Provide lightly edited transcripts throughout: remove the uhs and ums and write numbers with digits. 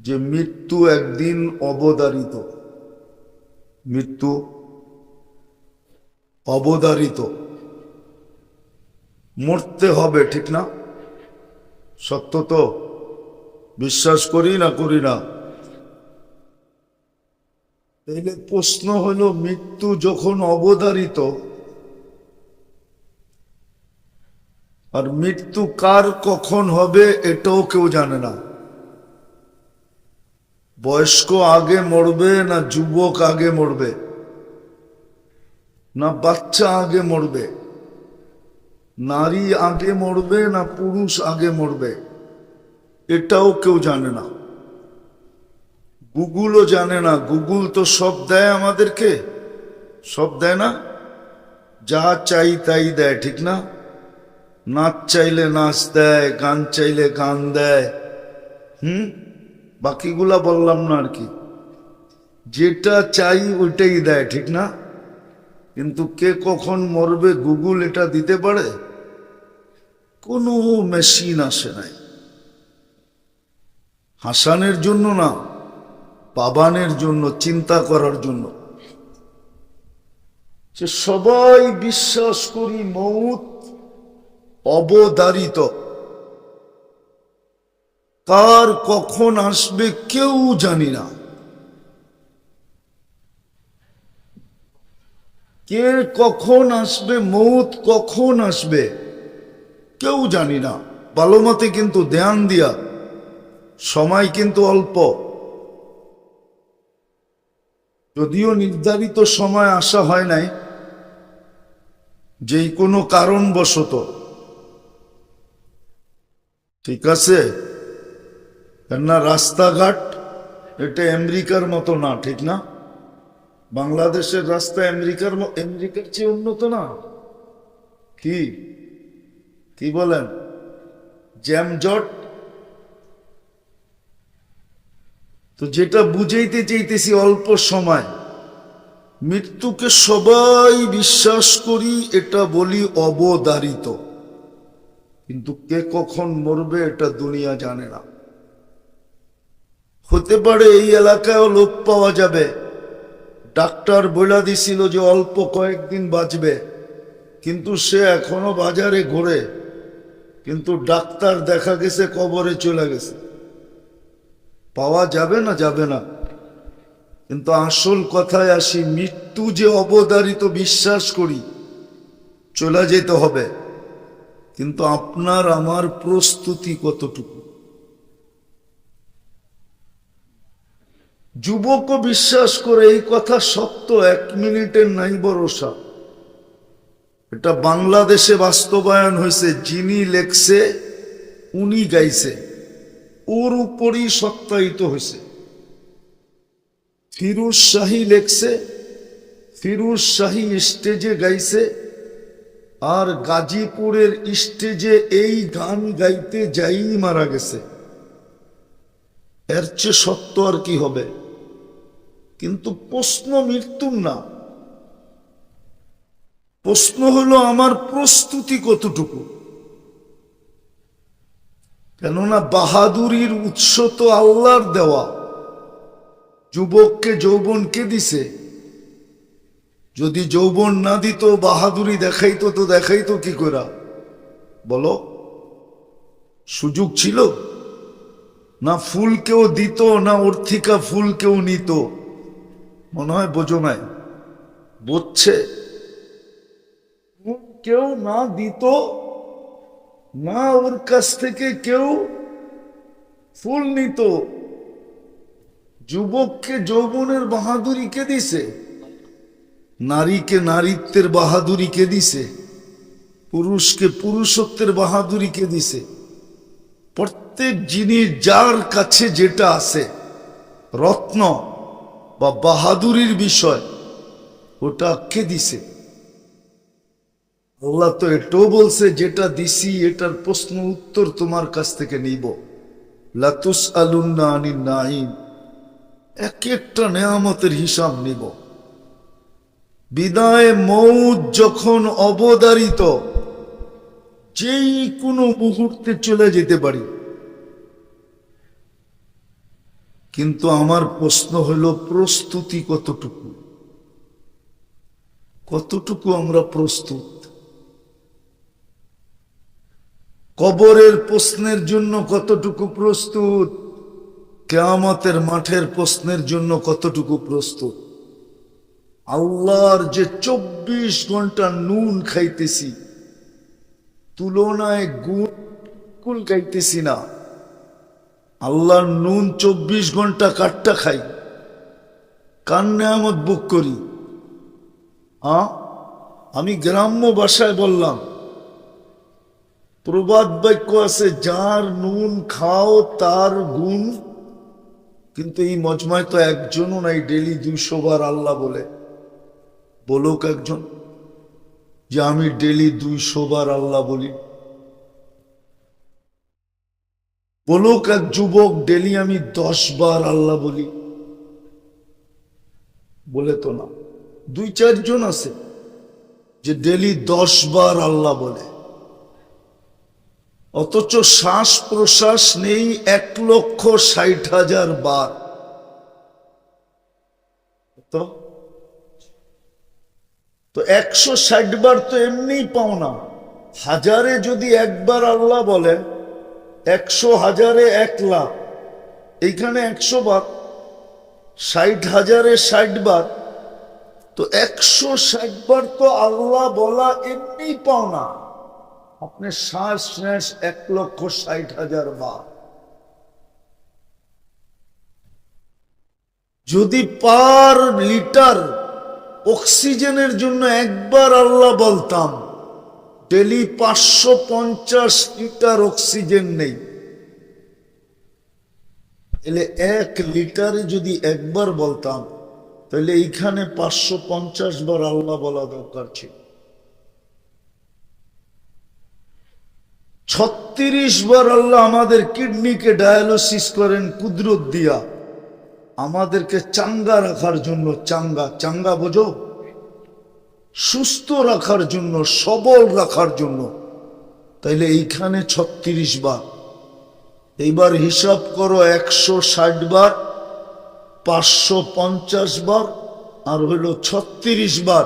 যে মৃত্যু একদিন অবধারিত, মৃত্যু অবধারিত, মরতে হবে, ঠিক না? সত্য তো? বিশ্বাস করি না করি না? তাইলে প্রশ্ন হলো, মৃত্যু যখন অবধারিত, আর মৃত্যু কার কখন হবে এটাও কেউ জানে না। বয়স্ক আগে মরবে না যুবক আগে মরবে, না বাচ্চা আগে মরবে, নারী আগে মরবে না পুরুষ আগে মরবে, এটাও কেউ জানে না। গুগলও জানে না। গুগল তো সব দেয় আমাদেরকে, সব দেয় না? যা চাই তাই দেয়, ঠিক না? নাচ চাইলে নাচ দেয়, গান চাইলে গান দেয়। বাকিগুলা বললাম না আর কি। যেটা চাই ওইটাই দেয়, ঠিক না? কিন্তু কে কখন মরবে গুগল এটা দিতে পারে? কোনো মেশিন আসে নাই। হাসানের জন্য না, পাবানের জন্য, চিন্তা করার জন্য। যে সবাই বিশ্বাস করি মৌত অবধারিত, কার কখন আসবে কেউ জানি না। কে কখন আসবে, মৌত কখন আসবে কেউ জানি না। ভালো মতে কিন্তু ধ্যান দিয়া, সময় কিন্তু অল্প। যদিও নির্ধারিত সময় আসা হয় নাই, যেই কোনো কারণবশত, ঠিক আছে? কেননা রাস্তাঘাট এটা আমেরিকার মতো না, ঠিক না? বাংলাদেশের রাস্তা আমেরিকার চেয়ে উন্নত না? কি কি বলেন? জ্যামজট। তো যেটা বুঝাইতে চাইতেছি, অল্প সময় মৃত্যুকে সবাই বিশ্বাস করি, এটা বলি অবধারিত। কিন্তু কে কখন মরবে এটা দুনিয়া জানে না। হতে পারে এই এলাকায়ও লোক পাওয়া যাবে, ডাক্তার বইলা দিছিল যে অল্প কয়েকদিন বাঁচবে, কিন্তু সে এখনো বাজারে ঘোরে, কিন্তু ডাক্তার দেখা গেছে কবরে চলে গেছে। পাওয়া যাবে না? যাবে না। কিন্তু আসল কথায় আসি, মৃত্যু যে অবধারিত বিশ্বাস করি, চলে যেতে হবে, কিন্তু আপনার আমার প্রস্তুতি কতটুকু? যুবকও বিশ্বাস করে এই কথা সত্য, 1 মিনিটের নাই ভরসা। এটা বাংলাদেশে বাস্তবায়ন হয়েছে। যিনি লেখছে উনি গাইছে, ওর উপরই সত্যায়িত হয়েছে। ফিরোজ শাহী লেখছে, ফিরোজ শাহী স্টেজে গাইছে, আর গাজীপুরের স্টেজে এই গান গাইতে যাই মারা গেছে। এর চেয়ে সত্য আর কি হবে? কিন্তু প্রশ্ন মৃত্যুর না, প্রশ্ন হলো আমার প্রস্তুতি কতটুকু। কেননা বাহাদুরির উৎস তো আল্লাহর দেওয়া। যুবককে যৌবন কে দিছে? যদি যৌবন না দিত, বাহাদুরি দেখাইতো, তো দেখাইতো কি করে বলো? সুযোগ ছিল না? ফুল কেউ দিত না? ওর থেকে ফুল কেউ নিত? মনে হয় বোঝো নাই। বুঝছে? কেউ না দিত না, ওর কাছ থেকে কেউ ফুল নিত। যুবককে যৌবনের বাহাদুরি কে দিছে? নারীকে নারীত্বের বাহাদুরি কে দিছে? পুরুষকে পুরুষত্বের বাহাদুরি কে দিছে? প্রত্যেক জিনিস যার কাছে যেটা আছে, রত্ন বা বাহাদুরির বিষয়, ওটা কে দিছে? আল্লাহ তো এটাও বলছে, যেটা দিছি এটার প্রশ্ন উত্তর তোমার কাছ থেকে নিব। লাতুসআলুন্না আনিন নাঈম, এক একটা নেয়ামতের হিসাব নিব। বিদায় মৌত যখন অবধারিত, যেই কোনো মুহূর্তে চলে যেতে পারি। কিন্তু আমার প্রশ্ন হলো প্রস্তুতি কতটুকু? কতটুকু আমরা প্রস্তুত? কবরের প্রশ্নের জন্য কতটুকু প্রস্তুত? কিয়ামতের মাঠের প্রশ্নের জন্য কতটুকু প্রস্তুত? আল্লাহর যে 24 ঘন্টা নুন খাইতেছি, তুলনায় গুল খাইতেছি না। আল্লাহর নুন 24 ঘন্টা কাটটা খাই, কার নেয়ামত বুক করি। আমি গ্রাম্য ভাষায় বললাম, প্রবাদ বাক্য আছে, যার নুন খাও তার গুণ। কিন্তু এই মজমায় তো একজনও নাই ডেলি 200 বার আল্লাহ বলে। বলুক একজন যে আমি ডেলি 200 বার আল্লাহ বলি। বলুক এক যুবক ডেলি আমি 10 বার আল্লাহ বলি। বলে তো না। 2-4 জন আছে যে ডেলি 10 বার আল্লাহ বলে, অথচ শ্বাস প্রশ্বাস নেই 1,60,000 বার। তো 160 বার তো এমনিই পাও না। হাজারে যদি একবার আল্লাহ বলে, 100 হাজারে 1 লাখ, এইখানে 100 বার, 60 হাজারে 60 বার, তো 160 বার তো আল্লাহ বলা এমনি পাও না। আপনি শ্বাস নেস 1,60,000 বার। যদি পার লিটার অক্সিজেনের জন্য একবার আল্লাহ বলতাম, ডেলি 550 লিটার অক্সিজেন নেই, তাহলে 1 লিটারে যদি একবার বলতাম, তাহলে এইখানে 550 বার আল্লাহ বলা দরকার ছিল। 36 বার আল্লাহ আমাদের কিডনিকে ডায়ালিসিস করেন কুদরত দিয়া, আমাদেরকে চাঙ্গা রাখার জন্য। চাঙ্গা চাঙ্গা বোঝো? সুস্থ রাখার জন্য, সবল রাখার জন্য। তাইলে এইখানে 36 বার। এইবার হিসাব করো, 160 বার, 550 বার, আর হইল 36 বার।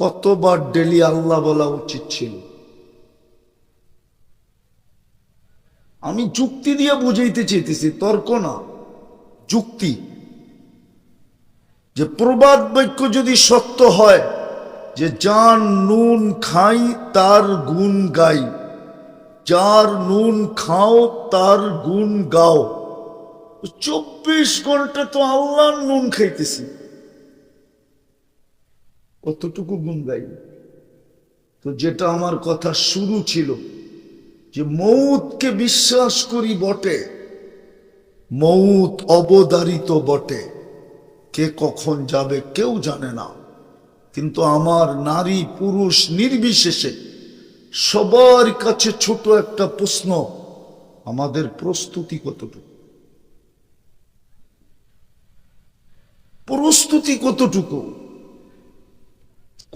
কতবার ডেলি আল্লাহ বলা উচিত ছিল? আমি যুক্তি দিয়ে বুঝাইতে চাইতেছি, তর্ক না, যুক্তি। যে প্রবাদ বাক্য যদি সত্য হয় যে যার নুন খাই তার গুণ গাই, যার নুন খাও তার গুণ গাও, 24 ঘন্টা তো আল্লাহর নুন খাইতেছি, কতটুকু গুণ গাই? তো যেটা আমার কথা শুরু ছিল, যে মৌতকে বিশ্বাস করি বটে, মৌত অবধারিত বটে, কে কখন যাবে কেউ জানে না। কিন্তু আমার নারী পুরুষ নির্বিশেষে সবার কাছে ছোট একটা প্রশ্ন, আমাদের প্রস্তুতি কতটুকু? প্রস্তুতি কতটুকু?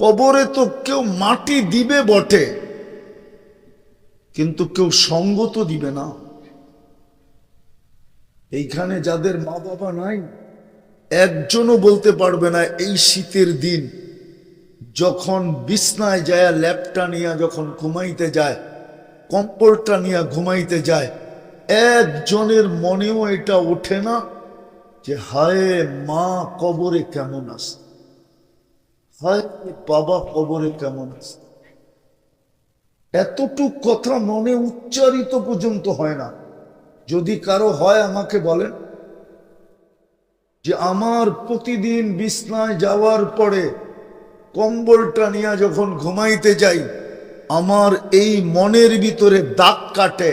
কবরে তো কেউ মাটি দিবে বটে, কিন্তু কেউ সঙ্গ তো দিবে না। এইখানে যাদের মা বাবা নাই, একজনও বলতে পারবে না এই শীতের দিন যখন বিছনায় যায়, ল্যাপটা নিয়ে যখন ঘুমাইতে যায়, কম্বলটা নিয়ে ঘুমাইতে যায়, একজনের মনেও এটা ওঠে না যে হায় মা কবরে কেমন আছে, হায় বাবা কবরে কেমন আছে। এতটুক কথা মনে উচ্চারিত পর্যন্ত হয় না। যদি কারো হয় আমাকে বলেন যে আমার প্রতিদিন বিছনায় যাওয়ার পরে কম্বলটা নিয়ে যখন ঘুমাইতে যাই, আমার এই মনের ভিতরে দাগ কাটে,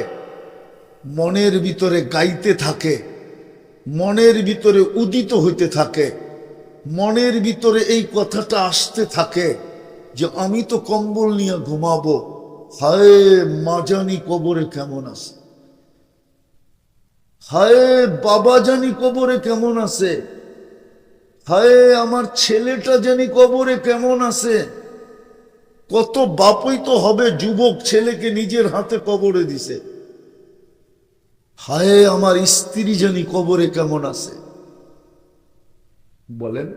মনের ভিতরে গাইতে থাকে, মনের ভিতরে উদিত হইতে থাকে, মনের ভিতরে এই কথাটা আসতে থাকে যে আমি তো কম্বল নিয়ে ঘুমাবো, হায় মা জানি কবরে কেমন আছে, হায় বাবা জানি কবরে কেমন আছে, হায় আমার ছেলেটা জানি কবরে কেমন আছে। কত বাপই তো হবে যুবক ছেলেকে নিজের হাতে কবরে দিছে, হায় আমার স্ত্রী জানি কবরে কেমন আছে, বলেন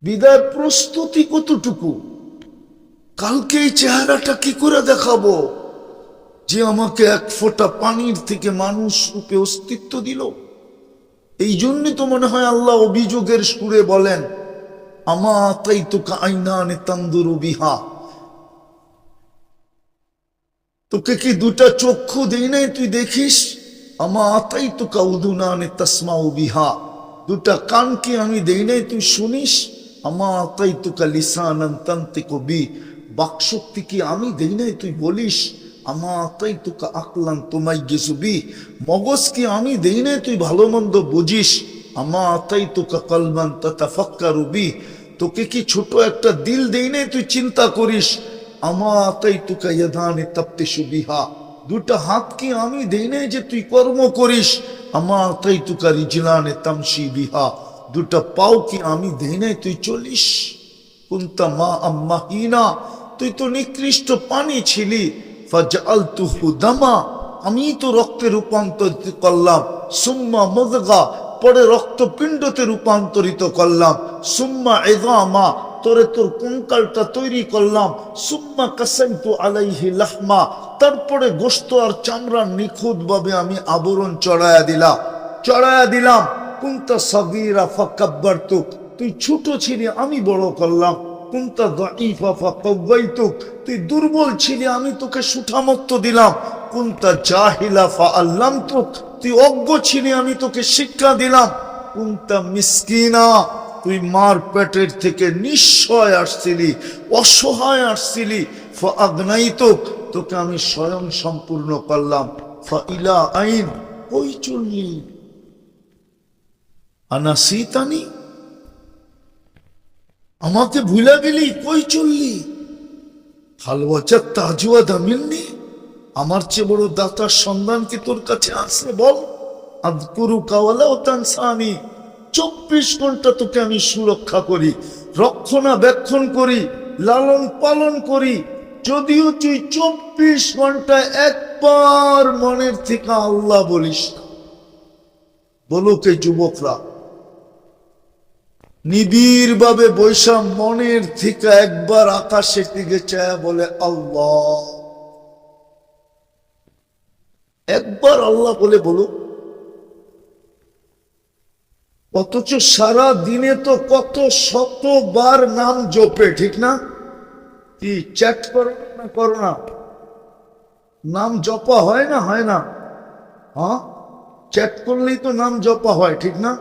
বিদায় প্রস্তুতি কতটুকু? কালকে এই চেহারাটা কি করে দেখাবো যে আমাকে এক ফোঁটা পানির থেকে মানুষ রূপে অস্তিত্ব দিল? এই জন্যই তো মনে হয় আল্লাহ অভিযোগের সুরে বলেন, আমা তাই তো আইনানে তান্দুরু বিহা, তোকে কি দুটা চক্ষু দেই নাই তুই দেখিস? আমা তাই তো উদুনানে তাসমাউ বিহা, দুটা কান কি আমি দেই নাই তুই শুনিস? আমা তাই তো লিসানান তানতিকু বি, বাকশক্তি কি আমি দেই নাই তুই বলিস? আমা তাই তো আকলান তুমাইয়িজু বি, মগজ কি আমি দেই নাই তুই ভালো মন্দ বুঝিস? আমা তাই তো কলবান তাতাফাক্কারু বি, তোকে কি ছোট একটা দিল দেই নাই তুই চিন্তা করিস? আমা তাই তো ইয়াদানে তাফতিশু বিহা, দুটা হাত কি আমি দেই নাই যে তুই কর্ম করিস? আমা তাই তো রিজলানে তামশি বিহা, দুটা পাও কি আমি দেই নাই তুই চলিস? কুনতা মা আম্মাহিনা, তুই তো নিকৃষ্ট পানি ছিলি। ফাজআলতুহু দামা, আমি তো রক্তে রূপান্তরিত করলাম। সুম্মা মুযগা, পরে রক্তপিণ্ডতে রূপান্তরিত করলাম। সুম্মা ইযামা, তোরে তোর কঙ্কালটা তৈরি করলাম। সুম্মা কাসাইতু আলাইহি লাহমা, তারপরে গোশত আর চামড়া নিখুঁত ভাবে আমি আবরণ চড়ায়া দিলাম। কুনতা সাগীরা ফাকাব্বারতুক, তুই ছোট ছিলি আমি বড় করলাম। কুনতা দাঈফা ফাকাওয়াইতুক, তুই দুর্বল ছিলি আমি তোকে সুঠামত্ব দিলাম। কুনতা জাহিলা ফাআল্লামতুক, তুই অজ্ঞ ছিলি আমি তোকে শিক্ষা দিলাম। কুনতা মিসকিনা, তুই মার পেটের থেকে নিঃস্বয় আসছিলি, অসহায় আসছিলি। ফাআগনাইতুক, তোকে আমি স্বয়ং সম্পূর্ণ করলাম। ফাইলা আইন, কই চললি? আনাসিতানি, আমাকে ভুলে গেলি, কই চললি? হালওয়াজা তাজওয়াদা মিন্নি, আমার চেয়ে বড় দাতার সন্ধান কি তোর কাছে আছে বল? আযকুরুকা ওয়ালা তানসানি, 24 ঘন্টা তোকে আমি সুরক্ষা করি, রক্ষণাবেক্ষণ করি, লালন পালন করি। যদিও তুই 24 ঘন্টায় একবার মনের থেকে আল্লাহ বলিস না। বলো কে যুবকরা, নিবিড় ভাবে বৈশা মনের থেকে একবার আকাশের দিকে চায় বলে আল্লাহ, একবার আল্লাহ বলে বলো। অথচ সারা দিনে তো কত শতবার নাম জপে, ঠিক না? কি চ্যাট করো না করো না, নাম জপা হয় না? হয় না? হ্যাঁ, চ্যাট করলেই তো নাম জপা হয়, ঠিক না?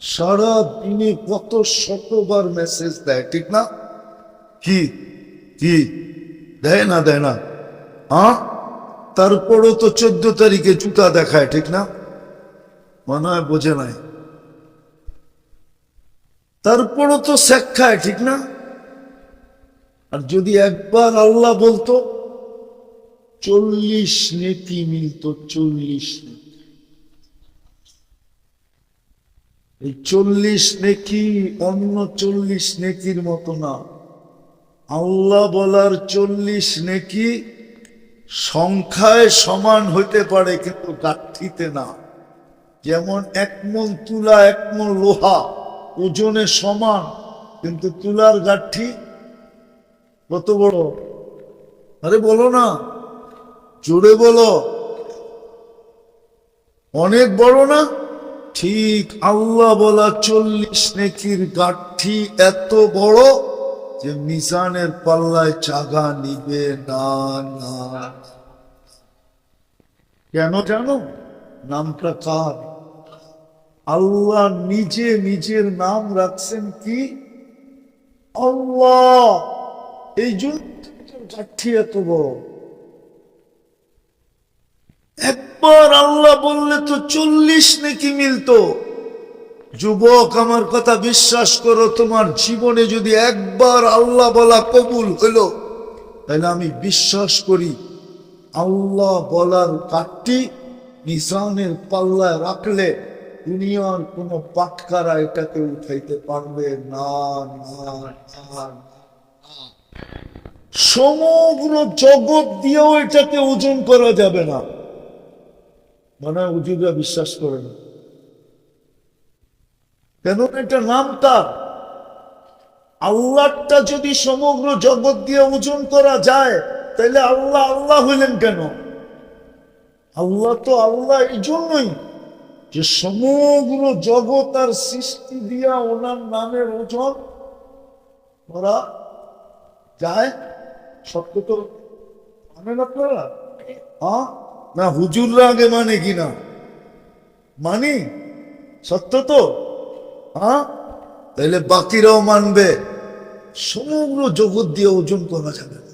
সারা দিনে কত শতবার মেসেজ দেয়, ঠিক না? কি কি দেয় না দেয় না? হ্যাঁ, তারপরও তো 14 তারিখে জুতা দেখায়, ঠিক না? মনে হয় বোঝে নাই। তারপরও তো শেখ খায়, ঠিক না? আর যদি একবার আল্লাহ বলতো 40 নেকি মিলত, 40 নেকি। এই 40 নেকি অন্য 40 নেকির মতো না। আল্লাহ বলার 40 নেকি সংখ্যায় সমান হইতে পারে, কিন্তু গাঠিতে না। যেমন 1 মণ তুলা 1 মণ লোহা ওজনে সমান, কিন্তু তুলার গাঠি কত বড়? আরে বলো না, জোরে বলো, অনেক বড় না? ঠিক আল্লাহ বলা 40 নেকির গাঠি এত বড় যে মিজানের পাল্লায় চাগা নিবে না। না কেন জানো? নামটা কার? আল্লাহ নিজে নিজের নাম রাখছেন কি? আল্লাহ। এই জন্য গাঠি এত বড়। একবার আল্লাহ বললে তো 40 নেকি মিলতো। যুবক, আমার কথা বিশ্বাস করো, তোমার জীবনে যদি একবার আল্লাহ বলা কবুল হলো, তাহলে আমি বিশ্বাস করি আল্লাহ বলার কাঠটি মিজানের পাল্লায় রাখলে দুনিয়ার কোন পাটকারা এটাকে উঠাইতে পারবে না। সমগ্র জগৎ দিয়েও এটাকে ওজন করা যাবে না, মানে হুজুররা বিশ্বাস করে না। কেন? এটা নাম তার। আল্লাহটা যদি সমগ্র জগৎ দিয়ে ওজন করা যায়, তাহলে আল্লাহ আল্লাহ হইলেন কেন? আল্লাহ তো আল্লাহ এই জন্যই যে সমগ্র জগৎ আর সৃষ্টি দিয়া ওনার নামের ওজন করা যায়। সত্য তো মানেন আপনারা? হ্যাঁ না, হুজুররা আগে মানে কিনা? মানি। সত্য তো? হ্যাঁ, তাহলে বাকিরাও মানবে। সমগ্র জগৎ দিয়ে ওজন করা যাবে না।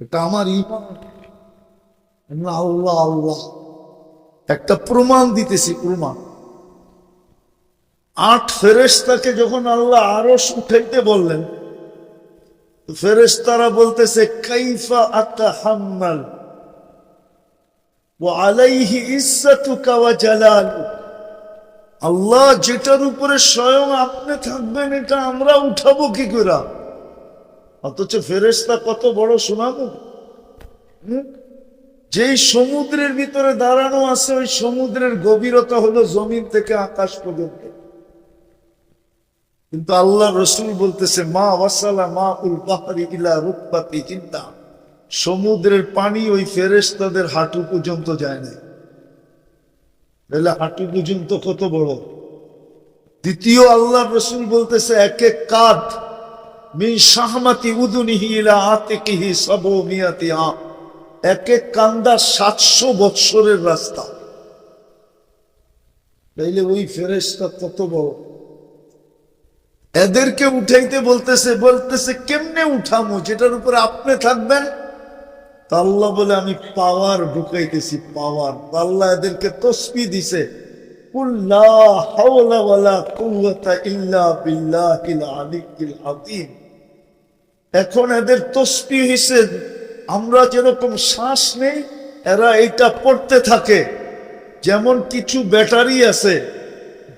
এটা আমার ঈমান। আল্লাহ আল্লাহ একটা প্রমাণ দিতেছি, প্রমাণ। 8 ফেরেশতাকে যখন আল্লাহ আরশ উঠাইতে বললেন, ফেরেশতারা বলতেছে কাইফা আতাহাম্মাল ওয়া আলাইহি ইজ্জাতুকা ওয়া জালালুক। আল্লাহ, যেটার উপরে স্বয়ং আপনি থাকবেন এটা আমরা উঠাবো কি করে? অথচ ফেরেশতা কত বড় শোনাবো। যেই সমুদ্রের ভিতরে দাঁড়ানো আছে, ওই সমুদ্রের গভীরতা হলো জমিন থেকে আকাশ পর্যন্ত। কিন্তু আল্লাহ রসুল বলতেছে মা ওয়াসালা মা উল বাহরি ইলা রুকবাতি চিন্তা, সমুদ্রের পানি ওই ফেরেশতাদের হাঁটু পর্যন্ত যায় না। তাহলে হাঁটু পর্যন্ত কত বড়। দ্বিতীয় আল্লাহ রসুল বলতেছে এক এক কাঁধ মিন শাহমাতি উদুনিহি ইলা আতিকিহি সাবু মিয়াতি আম, এক এক কান্দা 700 বৎসরের রাস্তা। তাইলে ওই ফেরেশতা কত বড়। এদেরকে উঠাইতে বলতেছে কেমনে উঠামো, যেটার উপরে আপনি থাকবেন? তা আল্লাহ বলে আমি পাওয়ার ঢুকাইতেছি, পাওয়ার। আল্লাহ এদেরকে তসবিহ দিছে, কুল লা হাওলা ওয়ালা কুওয়াতা ইল্লা বিল্লাহিল আলিয়্যিল আযীম। এখন এদের তসবিহ হইছে, আমরা যেরকম শ্বাস নেই এরা এটা পড়তে থাকে। যেমন কিছু ব্যাটারি আছে,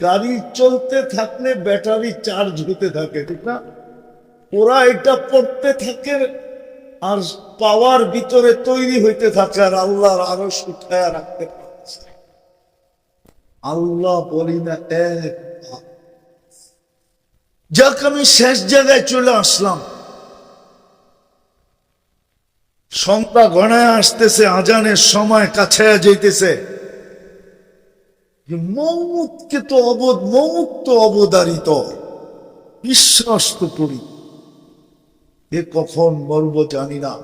গাড়ি চলতে থাকলে ব্যাটারি চার্জ হতে থাকে, ঠিক না? ওরা এটা পড়তে থাকে আর পাওয়ার ভিতরে তৈরি হইতে থাকে, আর আল্লাহর আরশ উঠায়া রাখতে পারছে। আল্লাহ বলি না এক। যাক, আমি শেষ জায়গায় চলে আসলাম। সন্ধ্যা গণায় আসতেছে, আজানের সময় কাছে যাইতেছে। মৌতকে তো মৌত তো অবধারিত, বিশ্বাস তো করি। এ কখন মরব জানি না,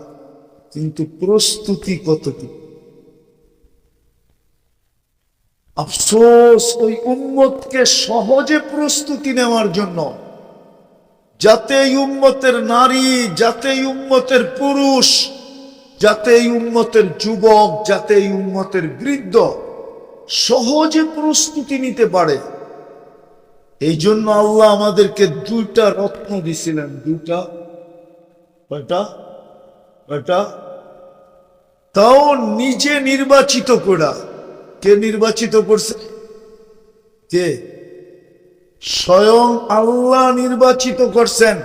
কিন্তু প্রস্তুতি কতটি। আফসোস ওই উম্মতকে সহজে প্রস্তুতি নেওয়ার জন্য, যাতে এই উম্মতের নারী, যাতে এই উম্মতের পুরুষ, যাতে এই উম্মতের যুবক, যাতে এই উম্মতের বৃদ্ধ সহজে প্রস্তুতি নিতে পারে। এই জন্য আল্লাহ আমাদেরকে 2টা রত্ন দিছিলেন। 2টা, কয়টা? তাও নিজে নির্বাচিত করা। কে নির্বাচিত করছে? কে? স্বয়ং আল্লাহ নির্বাচিত করছেন।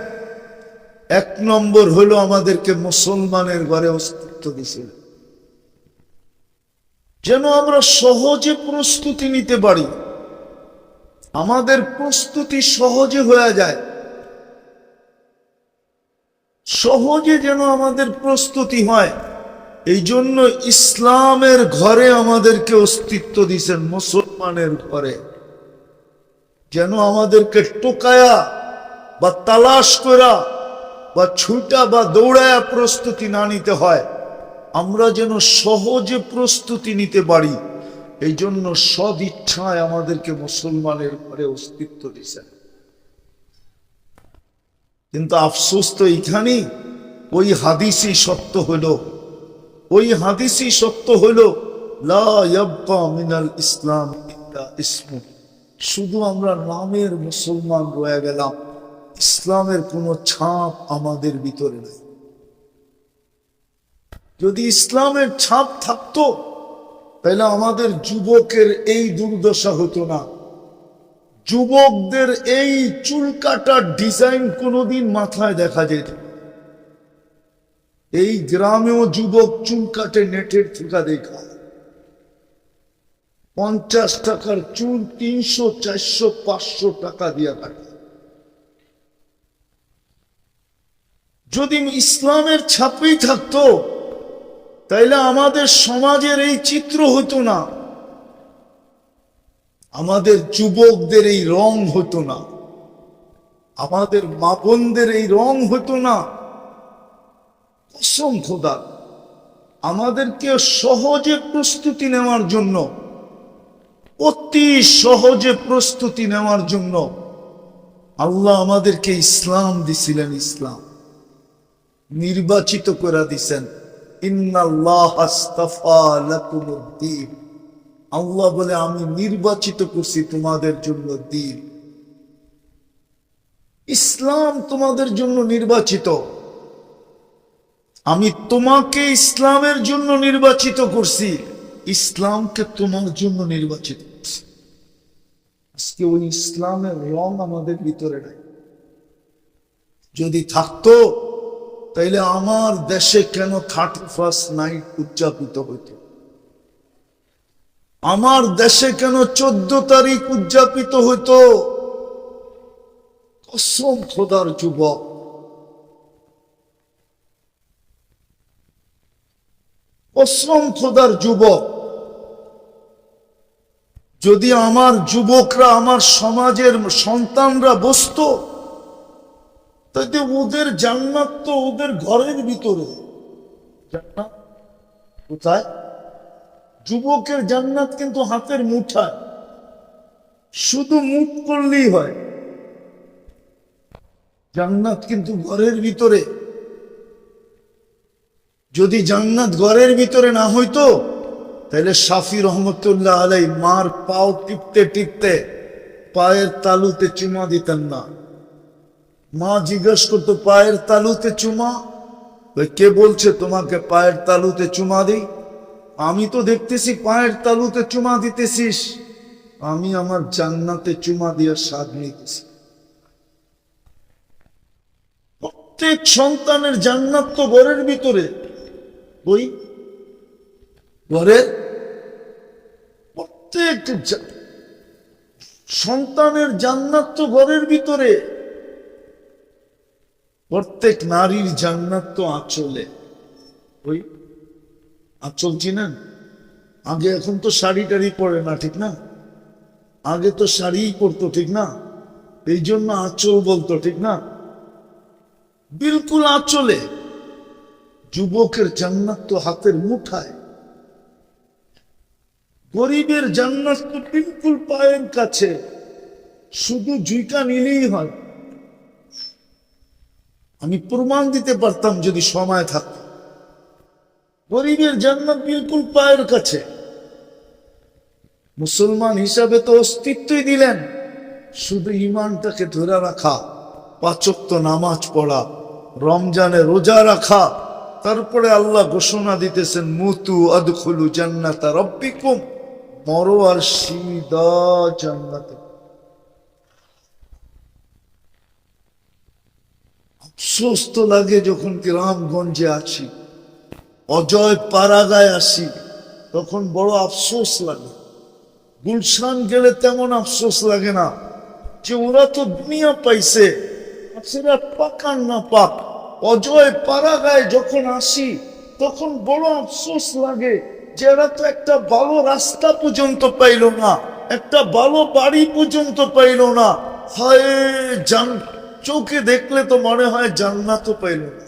1 নম্বর হলো আমাদেরকে মুসলমানের ঘরে অস্তিত্ব দিছিলেন, যেন আমরা সহজে প্রস্তুতি নিতে পারি। আমাদের প্রস্তুতি সহজে হয়ে যায়, সহজে যেন আমাদের প্রস্তুতি হয়। এই জন্য ইসলামের ঘরে আমাদেরকে অস্তিত্ব দিয়েছেন, মুসলমানের ঘরে, যেন আমাদেরকে টোকায়া বা তালাশ করা বা ছুটা বা দৌড়ায়া প্রস্তুতি না নিতে হয়। আমরা যেন সহজে প্রস্তুতি নিতে পারি। এই জন্য সদ ইচ্ছায় আমাদেরকে মুসলমানের ঘরে অস্তিত্ব দিয়েছেন। কিন্তু আফসোস তো এইখানেই, ওই হাদিসই সত্য হইল, ওই হাদিসই সত্য হইল, লা ইয়াবকা মিনাল ইসলাম ইল্লা ইসমু। শুধু আমরা নামের মুসলমান রয়ে গেলাম, ইসলামের কোনো ছাপ আমাদের ভিতরে নাই। যদি ইসলামের ছাপ থাকতো তাহলে আমাদের যুবকের এই দুর্দশা হতো না, যুবকদের এই চুল কাটার ডিজাইন কোনোদিন মাথায় দেখা যেত না। এই গ্রামেও যুবক চুল কাটে নেটের থেকে দেখা। 50 টাকার চুল 300, 400, 500 টাকা দিয়া কাটে। যদি ইসলামের ছাপেই থাকতো তাইলে আমাদের সমাজের এই চিত্র হতো না, আমাদের যুবকদের এই রং হতো না, আমাদের মা বোনদের এই রং হতো না। কসম খোদা, আমাদেরকে সহজে প্রস্তুতি নেওয়ার জন্য, অতি সহজে প্রস্তুতি নেওয়ার জন্য আল্লাহ আমাদেরকে ইসলাম দিছিলেন। ইসলাম নির্বাচিত করে দিছেন। ইন্নাল্লাহ আস্তাফা লাকুমুদ্দীন, আল্লাহ বলে আমি নির্বাচিত করছি তোমাদের জন্য দ্বীন। ইসলাম তোমাদের জন্য নির্বাচিত। আমি তোমাকে ইসলামের জন্য নির্বাচিত করছি, ইসলামকে তোমার জন্য নির্বাচিত করছি। আজকে ওই ইসলামের রং আমাদের ভিতরে নাই। যদি থাকতো তাইলে আমার দেশে কেন 31st নাইট উদযাপিত হইত? আমার দেশে কেন 14 তারিখ উদযাপিত হইতো? কসম খোদার যুবক, কসম খোদার যুবক, যদি আমার যুবকরা, আমার সমাজের সন্তানরা বসতো, তাতে ওদের জান্নাত তো ওদের ঘরের ভিতরে। জান্নাত কোথায়? যুবকের জান্নাত কিন্তু হাতের মুঠায়, শুধু মুখ করলেই হয়। জান্নাত কিন্তু ঘরের ভিতরে। যদি জান্নাত ঘরের ভিতরে না হইতো তাহলে শাফি রহমতুল্লাহ আলাই মার পাও টিপতে টিপতে পায়ের তালুতে চুমা দিতেন না। মা জিজ্ঞেস করতো, পায়ের তালুতে চুমা? কে বলছে তোমাকে পায়ের তালুতে চুমা দিই? আমি তো দেখতেছি পায়ের তালুতে চুমা দিতেছিস, আমি আমার জান্নাতে চুমা দিয়ে স্বাদ নিতেছি। প্রত্যেক সন্তানের জান্নাত তো ঘরের ভিতরে। ওই ঘরের প্রত্যেক সন্তানের জান্নাত তো ঘরের ভিতরে। প্রত্যেক নারীর জান্নাত তো আঁচলে। ওই আঁচল চিনেন? আগে, এখন তো শাড়ি টাড়ি পরে না, ঠিক না? আগে তো শাড়িই পরতো, ঠিক না? এই জন্য আঁচল বলতো, ঠিক না? বিলকুল আঁচলে। যুবকের জান্নাত তো হাতের মুঠায়। গরিবের জান্নাত তো বিলকুল পায়ের কাছে, শুধু জুইকা নিলেই হয়। আমি প্রমাণ দিতে পারতাম যদি সময় থাকতো। গরিবের জান্নাত বিলকুল পায়ের কাছে। মুসলমান হিসাবে তো অস্তিত্বই দিলেন, শুধু ইমানটাকে ধরে রাখা, 5 ওয়াক্ত নামাজ পড়া, রমজানে রোজা রাখা। তারপরে আল্লাহ ঘোষণা দিতেছেন, মুতু আদখুলু জান্নাতা রাব্বিকুম, মরো আর সিদা জান্নাতে। আফসোস তো লাগে যখন গ্রামগঞ্জে আছি, অজয় পাড়াগায় আসি, তখন বড় আফসোস লাগে। গুলশান গেলে তেমন আফসোস লাগে না, যে ওরা তো দুনিয়া পাইছে, সেটা পাকার না পাক। অজয় পাড়াগায় যখন আসি তখন বড় আফসোস লাগে যে এরা তো একটা ভালো রাস্তা পর্যন্ত পাইল না, একটা ভালো বাড়ি পর্যন্ত পাইল না। হায় জান, চোখে দেখলে তো মনে হয় জান্নাতও পাইল না।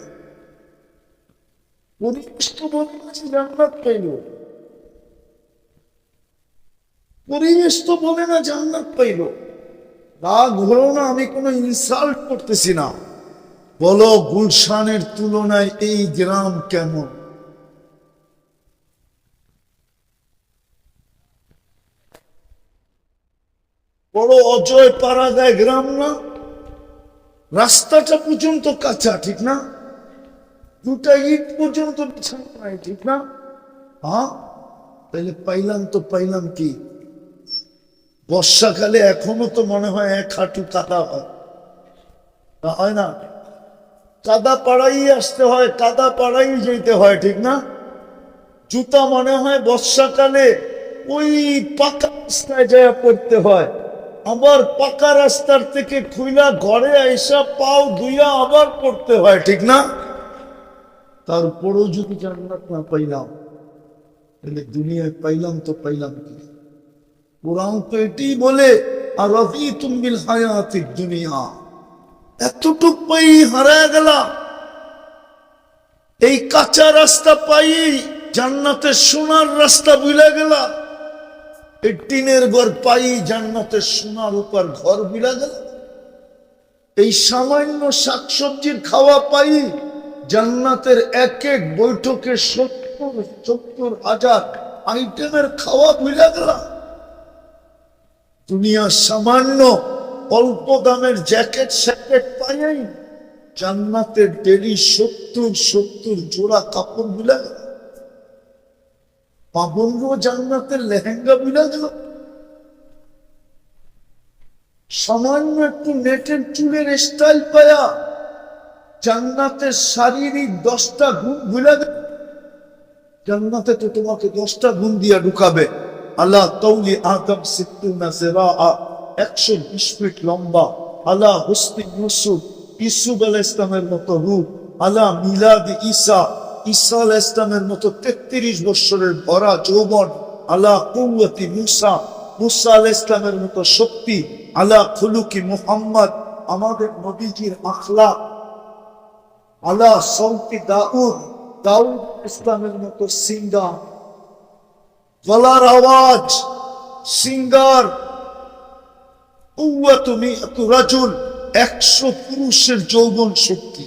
পরিবেশ তো বলে না যে জান্নাত পাইল, পরিবেশ তো বলে না জান্নাত পাইল। রাগ হলো না, আমি কোনো ইনসাল্ট করতেছি না। বলো গুলশানের তুলনায় এই গ্রাম কেমন? বড় অজয় পাড়াগায় গ্রাম না? রাস্তাটা পর্যন্ত কাঁচা, ঠিক না? 2টা ইট পর্যন্ত বিছানো নাই, ঠিক না? হ্যাঁ, তাহলে পাইলাম তো পাইলাম কি? বর্ষাকালে এখনো তো মনে হয় এক হাঁটু কাদা হয়, হয় না? কাদা পাড়াই আসতে হয়, কাদা পাড়াই যেতে হয়, ঠিক না? জুতা মনে হয় বর্ষাকালে ওই পাকা রাস্তায় যায় পড়তে হয়, আবার পাকা রাস্তার থেকে খুইলা ঘরে আইসা পাও ধুইয়া আবার পড়তে হয়, ঠিক না? তারপরও যদি জান্নাত না পাইলাম, তাহলে দুনিয়ায় পাইলাম তো পাইলাম কি? কোরআন তো এটাই বলে, আর রাযীতুম বিল হায়াতিদ দুনিয়া, এতটুক পাই হারায় গেলাম। এই কাঁচা রাস্তা পাই জান্নাতের সোনার রাস্তা ভুলে গেলা, এই টিনের ঘর পাই জান্নাতের সোনার উপর ঘর ভুলে গেল। এই সামান্য শাকসবজির খাওয়া পাই জান্নাতের এক এক বৈঠকে 70,000 আইটেমের খাওয়া ভুলে গেল। দুনিয়ার সামান্য অল্প দামের জ্যাকেট স্যাকেট পাই জান্নাতের ডেলি 70 জোড়া কাপড় ভুলে গেল। পাবন্দ জান্নাতের লেহেঙ্গা ভুলে গেল। সামান্য একটু নেটের চুলের স্টাইল পায়া জান্নাতের শারীরিক 10টা গুণ ভুলে গেল। জান্নাতে তো তোমাকে 10টা গুণ দিয়া ঢুকাবে। আল্লাহ তৌলি আদম 120 ফিট লম্বা, আল্লাহ হুসনি ইউসুফ ইসুফ আলাইহিস ইসলামের মতো রূপ, আল্লাহ মিলাদ ঈসা ঈসা আলাইহিস ইসলামের মতো 33 বছরের ভরা যৌবন, আল্লাহ কুওয়াতি মুসা মুসা আলাইহিস ইসলামের মতো শক্তি, আল্লাহ খুলুকি মুহাম্মদ আমাদের নবীজির আখলাক, আল্লাহ সৌতি দাউদ দাউদ ইসলামের মতো সিঙ্গার, গলার আওয়াজ সিঙ্গার, কুওয়াতু মিআতু রাজুল 100 পুরুষের যৌবন শক্তি,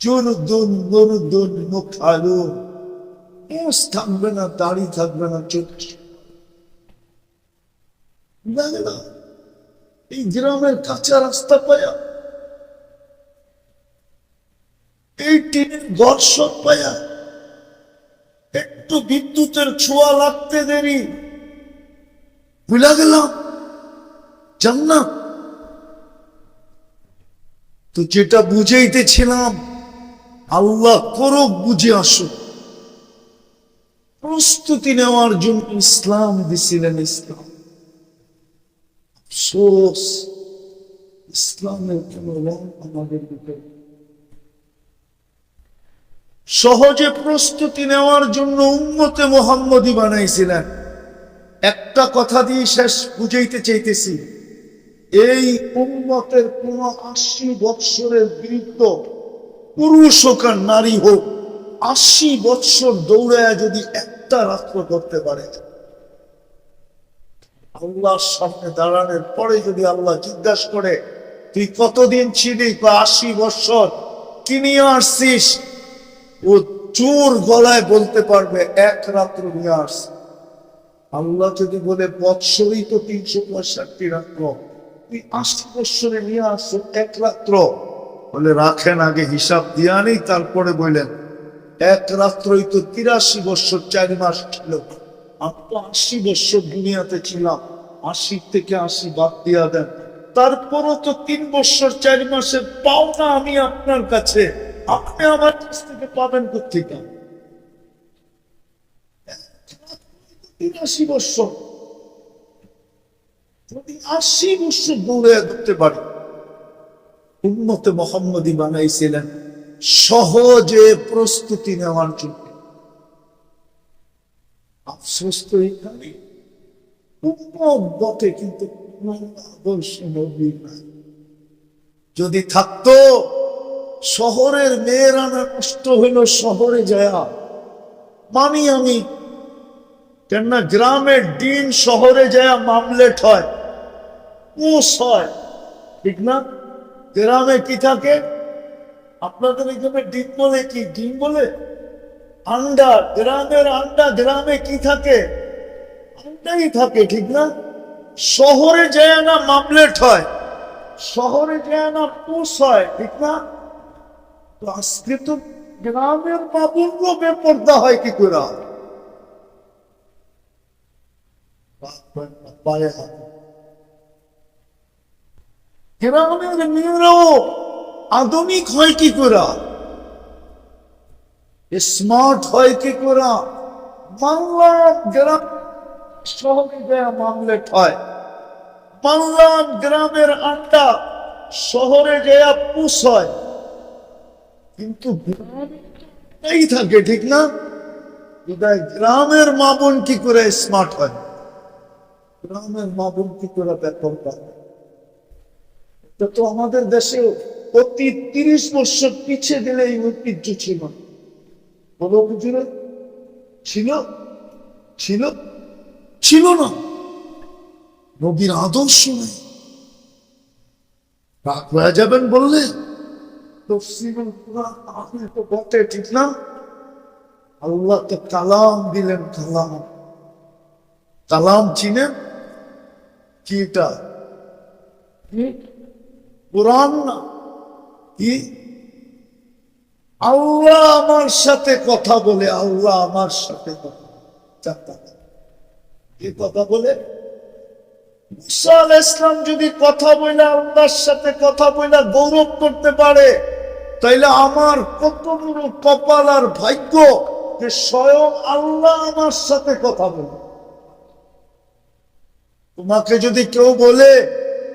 জুরদুন মুরদুন মুখালুন, মুছ থাকবে না, দাড়ি থাকবে না, চোখ না। এই গ্রামের কাঁচা রাস্তা পায়া, এই টিনের ঘর সব পায়া, একটু বিদ্যুতের ছোঁয়া লাগতে দেরি ভুলা গেলাম জান্নাত। তো যেটা বুঝাইতেছিলাম, আল্লাহ করুক বুঝে আসুক, প্রস্তুতি নেওয়ার জন্য ইসলাম দিছিলেন। ইসলাম আফসোস, ইসলামের কোন রং আমাদের ভিতরে। সহজে প্রস্তুতি নেওয়ার জন্য উম্মতে মুহাম্মদী বানাইছিলেন। একটা কথা দিয়ে শেষ বুঝাইতে চাইতেছি, এই উম্মতের কোন 80 বৎসরের বৃদ্ধ পুরুষ হোক আর নারী হোক, 80 বৎসর দৌড়ায় যদি একটা রাত্র করতে পারে, আল্লাহর সামনে দাঁড়ানোর পরে যদি আল্লাহ জিজ্ঞাসা করে তুই কতদিন ছিলি, 80 বৎসর, কি নিয়ে আসছিস, ও চোর গলায় বলতে পারবে এক রাত্র নিয়ে আসছে। আল্লাহ যদি বলে বৎসরই তো 365 রাত্র, তুই 80 বৎসরে নিয়ে আসছো এক রাত্র, বলে রাখেন আগে হিসাব দিয়ে আনি, তারপরে বললেন এক রাত্রই তো 83 বৎসর 4 মাস ছিল। আমি তো 80 বৎসর দুনিয়াতে ছিলাম, 80 থেকে 80 বাদ দিয়া দেন, তারপরও তো 3 বৎসর 4 মাসের পাওনা আমি আপনার কাছে, আপনি আমার কাছ থেকে পাবেন কোথেকে? 83 বৎসর, যদি 80 বৎসর দৌড়ে ধরতে পারি। উম্মতে মুহাম্মদী বানাইছিলেন সহজে প্রস্তুতি নেওয়ার জন্য। আফসোস তো এখানে উম্মত বটে, কিন্তু আদর্শ নবী নাই। যদি থাকতো, শহরের মেয়েরা নষ্ট হইল শহরে যায়া, মানি আমি, কেননা গ্রামের ডিম শহরে যায়া মামলেট হয়, পোষ হয়, ঠিক না? গ্রামে কি থাকে? আপনাদের এখানে ডিম বলে কি? ডিম বলে আন্ডা। গ্রামের আন্ডা, গ্রামে কি থাকে? আন্ডাই থাকে, ঠিক না? শহরে যায় না মামলেট হয়, শহরে যায় না পোষ হয়, ঠিক না? তো আজকে তো গ্রামের বাবুর বেপর্দা হয় কি করে? পায়ে হাত। গ্রামের মেয়েরাও আধুনিক হয় কি করে, স্মার্ট হয় কি করে? মানলাম গ্রাম শহরে যায় মামলেট হয়, মানলাম গ্রামের আন্ডা শহরে যায় পুষ হয়, কিন্তু গ্রামেই থাকে, ঠিক না? গ্রামের মা বোন কি করে স্মার্ট হয়? গ্রামের মা বোন কি করে বেতন পায়? এটা তো আমাদের দেশে প্রতি 30 বছর পিছিয়ে দিলে এই ঐতিহ্য ছিল। বলো বুঝলে, ছিল ছিল ছিল না। নবীর আদর্শ নেই, রাগ হয়ে যাবেন বললে? তফসিরুল কুরআন আপনি তো বটে, ঠিক না? আল্লাহ তো কালাম দিলেন, কালাম। কালাম চিনেন কি? এটা কোরআন না কি? আল্লাহ আমার সাথে কথা বলে, আল্লাহ আমার সাথে কথা বলে। ঈসা আলাইহিস সালাম যদি কথা বলে, আল্লাহর সাথে কথা বলে গৌরব করতে পারে, তাইলে আমার কত বড় কপাল আর ভাগ্য যে স্বয়ং আল্লাহ আমার সাথে কথা বলে। তোমাকে যদি কেউ বলে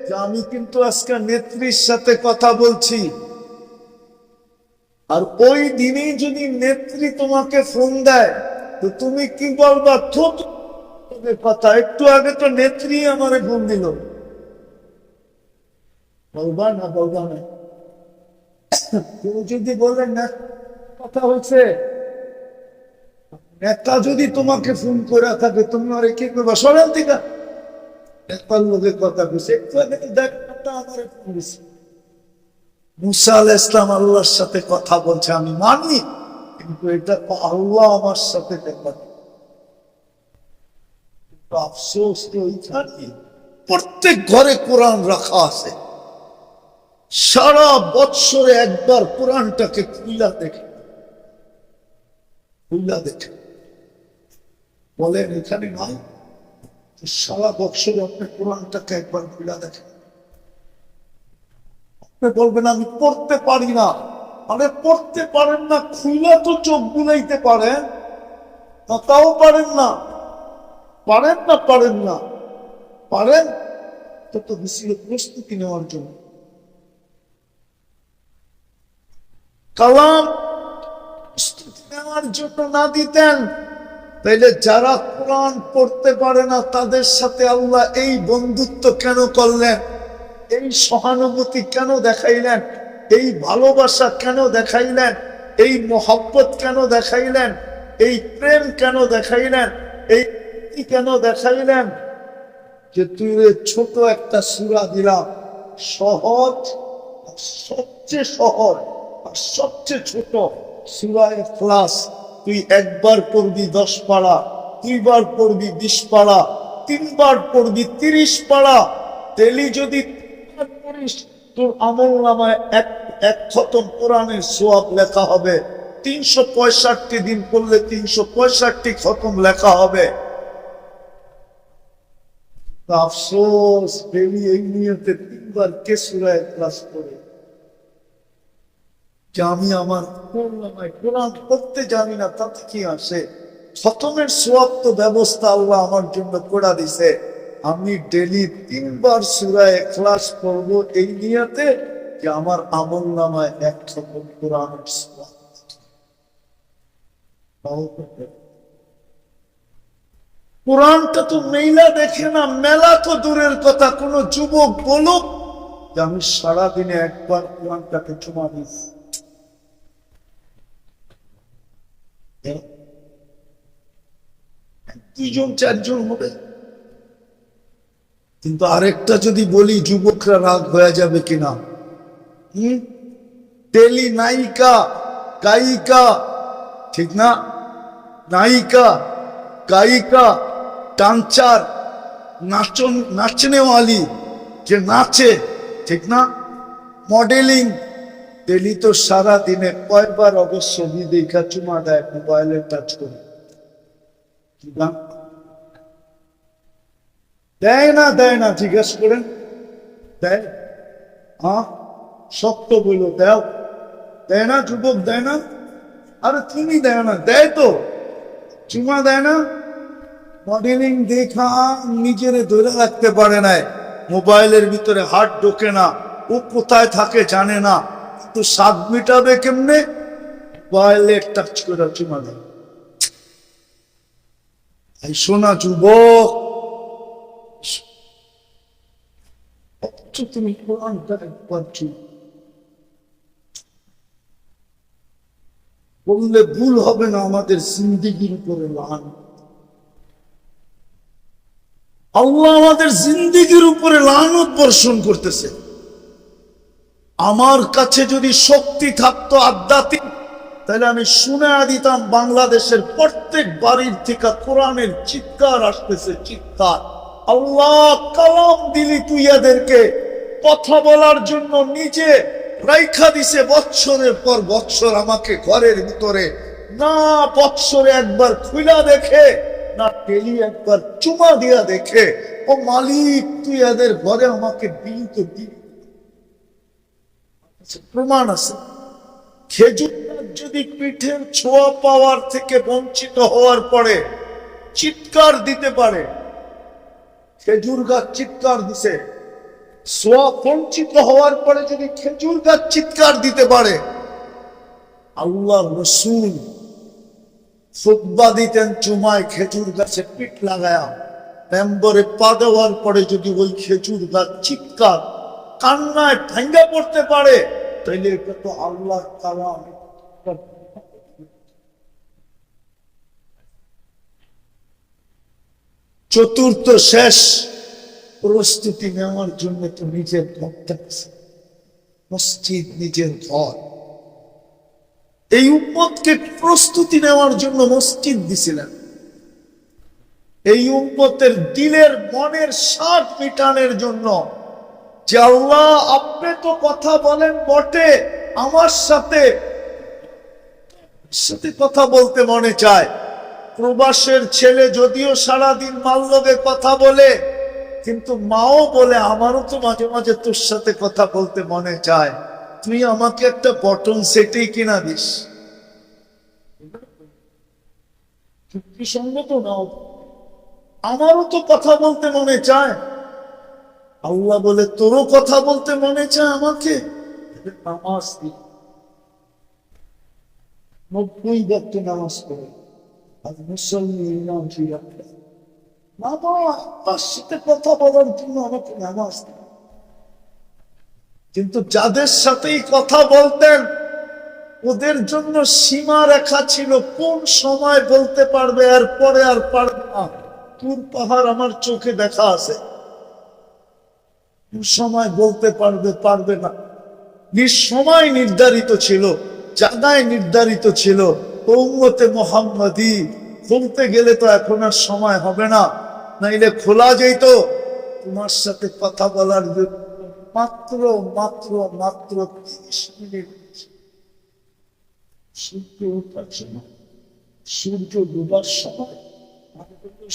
যে আমি কিন্তু আজকে নেত্রীর সাথে কথা বলছি, আর ওই দিনেই যদি নেত্রী তোমাকে ফোন দেয়, তো তুমি কি বলবা? কথা, একটু আগে তো নেত্রী আমারে ফোন দিল। বলবা না? বলবা না? কেউ যদি বলেন না কথা হয়েছে, নেতা যদি তোমাকে ফোন করে থাকে, তুমি আরে কি করবা? সরেন থেকে নেতার লোকের কথা বলছে, একটু আগে তো দেখ আমারে ফোন দিছে। মুসা আলাইহিস সালাম আল্লাহর সাথে কথা বলছে, আমি মানি, কিন্তু এটা আল্লাহ আমার সাথে দেখা। আফসোস তো ওইখানে প্রত্যেক ঘরে কোরআন রাখা আছে, সারা বৎসরে একবার কোরআনটাকে খুইলা দেখে, খুইলা দেখে বলেন এখানে নাই? সারা বৎসরে আপনি কোরআনটাকে একবার খুইলা দেখেন। আপনি বলবেন আমি পড়তে পারি না। আরে পড়তে পারেন না, খুইলা তো চোখ বুলাইতে পারেন, তাও পারেন না। পারেন না, পারেন না, পারেন তো বেশি প্রস্তুতি নেওয়ার জন্য। কালাম প্রস্তুতি নেওয়ার জন্য না দিতেন, তাইলে যারা কোরআন পড়তে পারে না তাদের সাথে আল্লাহ এই বন্ধুত্ব কেন করলেন? এই সহানুভূতি কেন দেখাইলেন? এই ভালোবাসা কেন দেখাইলেন? এই মোহব্বত কেন দেখাইলেন? এই প্রেম কেন দেখাইলেন? এই কেন দেখাইলেন? যে তুই ছোট একটা সূরা দিলাম, সহজ, সবচেয়ে সহজ আর সবচেয়ে ছোট সূরা ইখলাস, তুই একবার পড়বি 10 পারা, দুইবার পড়বি 20 পারা, তিনবার পড়বি 30 পারা। ডেলি যদি পড়িস, তোর আমল নামায় এক খতম কোরআনের সওয়াব লেখা হবে। 365 দিন পড়লে 365 খতম লেখা হবে। আফসোস, ডেলি এই নিয়তে 3বার কে সূরা ইখলাস পড়ে যে আমি আমার কোরআন পড়তে জানি না, তাতে কি আসে? খতমের সওয়াব তো ব্যবস্থা আল্লাহ আমার জন্য করে দিছে। আমি ডেলি 3বার সূরা ইখলাস পড়বো এই নিয়তে যে আমার আমল নামায় এক খতম কোরআনের সওয়াব। কোরআনটা তো মেলা দেখে না, মেলা তো দূরের কথা। কোন যুবক বলুক যে আমি সারাদিনে একবার কোরআনটাকে চুমা দিই, দুইজন চারজন হবে। কিন্তু আরেকটা যদি বলি, যুবকরা রাগ হয়ে যাবে কিনা? টেলি নায়িকা, গায়িকা, ঠিক না? নায়িকা, গায়িকা, ডান্সার, নাচনেওয়ালি, যে নাচে, ঠিক না? মডেলিং, ডেলি তো সারা দিনে কয়েকবার অবশ্য দেখা চুমা দেয়, মোবাইলে টাচ করে। দেয় না জিজ্ঞেস করেন, দেয়? হ্যাঁ, শক্ত বইল দেও, দেয় না যুবক, দেয় না? আরে তুমি দেয় না, দেয় তো, চুমা দেয় না? মডেলিং দেখা নিজের ধরে রাখতে পারে নাই, মোবাইলের ভিতরে হাত ঢোকে না, ও কোথায় থাকে জানে না, তো স্বাদ মিটাবে কেমনে? মোবাইলে টাচ করে চুমা দেয়। এই শোনা যুবক, তুমি কোরআনটা একবার বললে ভুল হবে না, আমাদের জিন্দিগির উপরে লান। আল্লাহ আমাদের জিন্দিগির উপরে লানত বর্ষণ করতেছে। আমার কাছে যদি শক্তি থাকতো আধ্যাত্মিক, তাহলে আমি শুনে দিতাম বাংলাদেশের প্রত্যেক বাড়ির থেকে কোরআনের চিৎকার আসতেছে, চিৎকার। আল্লাহ কালাম দিলি তুই এদেরকে কথা বলার জন্য, নিজে রাইখা দিছে বৎসরের পর বৎসর আমাকে ঘরের ভিতরে, না বৎসরে একবার খুলা দেখে, না টেলি একবার চুমা দিয়া দেখে। ও মালিক, তুই এদের ঘরে আমাকে দিলি তো দিলি। প্রমাণ আছে। খেজুর গাছ যদি পিঠের ছোঁয়া পাওয়ার থেকে বঞ্চিত হওয়ার পরে চিৎকার দিতে পারে, খেজুর গাছ চিৎকার দিছে, ছোঁয়া বঞ্চিত হওয়ার পরে যদি খেজুর গাছ চিৎকার দিতে পারে, আল্লাহর রাসূল খুতবা দিতেন চুমায় খেজুর গাছে পিঠ লাগায়া, মেম্বরে পা দেওয়ার পরে যদি ওই খেজুর গাছ চিৎকার কান্নায় ভাঙ্গা পড়তে পারে, তাইলে এটা তো আল্লাহর কালাম। চতুর্থ শেষ প্রস্তুতি নেওয়ার জন্য তো নিজের ঘরটা, মসজিদ নিজের ঘর। এই উম্মতকে প্রস্তুতি নেওয়ার জন্য মসজিদ দিছিলেন, এই উম্মতের দিলের মনের স্বাদ মিটানোর জন্য, যে আল্লাহ আপনি তো কথা বলেন বটে, আমার সাথে কথা বলতে মনে চায়। প্রবাসের ছেলে যদিও সারাদিন মাল্লবে কথা বলে, কিন্তু মাও বলে আমারও তো মাঝে মাঝে তোর সাথে কথা বলতে মনে চায়, তুই আমাকে একটা বটন সেটেই কিনা দিস। যুক্তিসঙ্গত নাও, আমারও তো কথা বলতে মনে চায়। আল্লাহ বলে তোরও কথা বলতে মনে চায় আমাকে, নামাজ দি। 90 ওয়াক্ত নামাজ পড়ে, আর মুসলমান তার সাথে কথা বলার জন্য আমাকে নামাজ দেয়। কিন্তু যাদের সাথেই কথা বলতেন, ওদের জন্য সীমা রেখা ছিল, কোন সময় বলতে পারবে আর পরে আর পারবে না। তুর পাহাড় আমার চোখে দেখা আছে, কোন সময় বলতে পারবে পারবে না, সময় নির্ধারিত ছিল, জায়গায় নির্ধারিত ছিল। উম্মতে মুহাম্মাদি বলতে গেলে তো এখন আর সময় হবে না, নাইলে খোলা যেত তোমার সাথে কথা বলার জন্য মাত্র মাত্র মাত্র 30 মিনিট। সূর্য ওঠার সময়, সূর্য ডুবার সময়,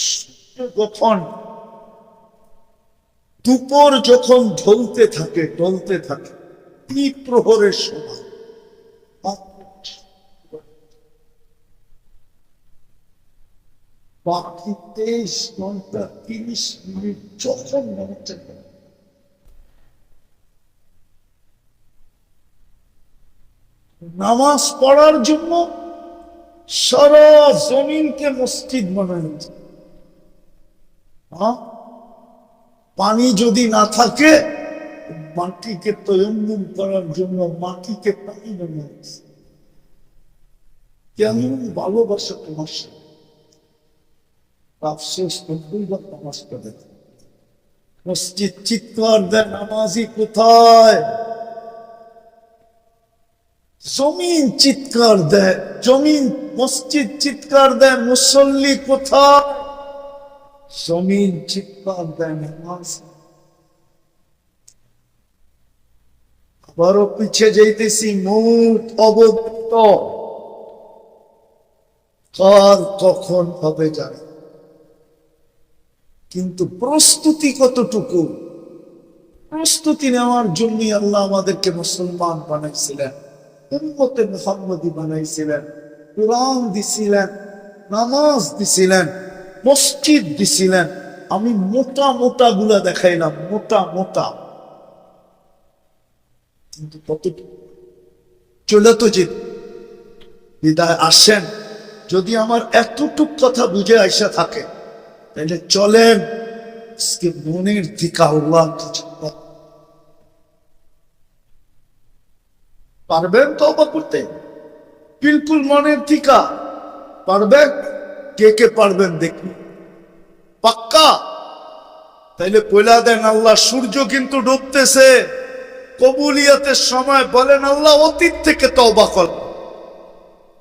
সূর্য যখন দুপুর যখন ঢলতে থাকে প্রহরের সময়, বাকি 23 ঘন্টা 30 মিনিট যখন মনে নামাজ পড়ার জন্য সারা জমিনকে মসজিদ বানানো। পানি যদি না থাকে, মাটিকে তয়ম্মুম করার জন্য মাটিকে পানি বানিয়েছে। কেমন ভালোবাসা তোমার সাথে, আফসোস 90 বার নামাজ পড়ে। মসজিদ চিৎকার দেয়, নামাজি কোথায়? জমিন চিৎকার দেয়, মসজিদ চিৎকার দেয়, মুসল্লি কোথায়? জমিন চিৎকার দেয়, নামাজ। আবারও পিছিয়ে যাইতেছি, মুখ অবগত, কার কখন হবে জানে। কিন্তু প্রস্তুতি কতটুকু? প্রস্তুতি নেওয়ার জন্যই আল্লাহ আমাদেরকে মুসলমান বানাইছিলেন, উম্মতে মুহাম্মদী বানাইছিলেন, কোরআন দিছিলেন, নামাজ দিছিলেন, মসজিদ দিছিলেন। আমি মোটা মোটা গুলা দেখাইলাম, মোটা মোটা, কিন্তু কতটুকু চলে তো যে বিদায় আসেন। যদি আমার এতটুক কথা বুঝে আইসা থাকে, তাহলে চলেন আজকে মনের দিকে আল্লাহ পারবেন তওবা করতে? বিলকুল মনের দিকা পারবেন? কে কে পারবেন দেখি, পাক্কা? তাইলে বইলা দেন, আল্লাহ সূর্য কিন্তু ডুবতেছে, কবুলিয়াতের সময় বলেন আল্লাহ অতীত থেকে তওবা কর,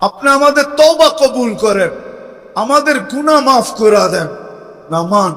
আপনি আমাদের তওবা কবুল করেন, আমাদের গুনাহ মাফ করে দেন। নামান